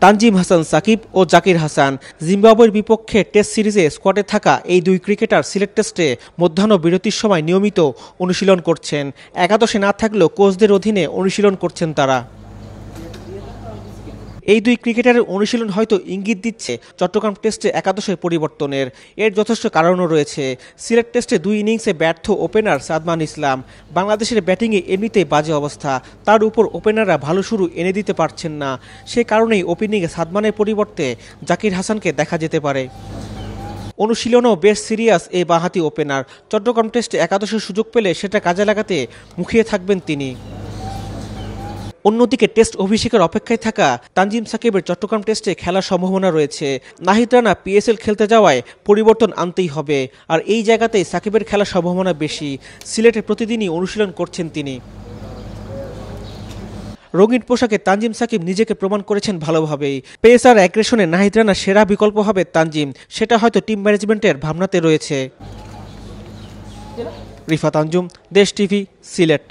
তানজিম হাসান সাকিব ও জাকির হাসান জিম্বাবুয়ের বিপক্ষে টেস্ট সিরিজে স্কোয়াডে থাকা এই দুই ক্রিকেটার সিলেট টেস্টে মধ্যাহ্ন বিরতির সময় নিয়মিত অনুশীলন করছেন। একাদশে না থাকলেও কোচদের অধীনে অনুশীলন করছেন তারা। এই দুই ক্রিকেটারের অনুশীলন হয়তো ইঙ্গিত দিচ্ছে চট্টগ্রাম টেস্টে একাদশের পরিবর্তনের। এর যথেষ্ট কারণও রয়েছে। সিলেট টেস্টে দুই ইনিংসে ব্যর্থ ওপেনার সাদমান ইসলাম। বাংলাদেশের ব্যাটিংয়ে এমনিতেই বাজে অবস্থা, তার উপর ওপেনাররা ভালো শুরু এনে দিতে পারছেন না। সে কারণেই ওপেনিংয়ে সাদমানের পরিবর্তে জাকির হাসানকে দেখা যেতে পারে। অনুশীলনও বেশ সিরিয়াস এই বাঁহাতি ওপেনার। চট্টগ্রাম টেস্টে একাদশের সুযোগ পেলে সেটা কাজে লাগাতে মুখিয়ে থাকবেন তিনি। অন্যদিকে টেস্ট অভিষেকের অপেক্ষায় থাকা তানজিম সাকিবের চট্টগ্রাম টেস্টে খেলার সম্ভাবনা রয়েছে। নাহিদ রানা পিএসএল খেলতে যাওয়ায় পরিবর্তন আনতেই হবে, আর এই জায়গাতেই সাকিবের খেলার সম্ভাবনা বেশি। সিলেটে প্রতিদিনই অনুশীলন করছেন তিনি। রঙিন পোশাকে তানজিম সাকিব নিজেকে প্রমাণ করেছেন ভালোভাবেই। পেস আর অ্যাগ্রেশনে নাহিদ রানা সেরা বিকল্প হবে তানজিম, সেটা হয়তো টিম ম্যানেজমেন্টের ভাবনাতে রয়েছে। রিফাত আঞ্জুম, দেশ টিভি, সিলেট।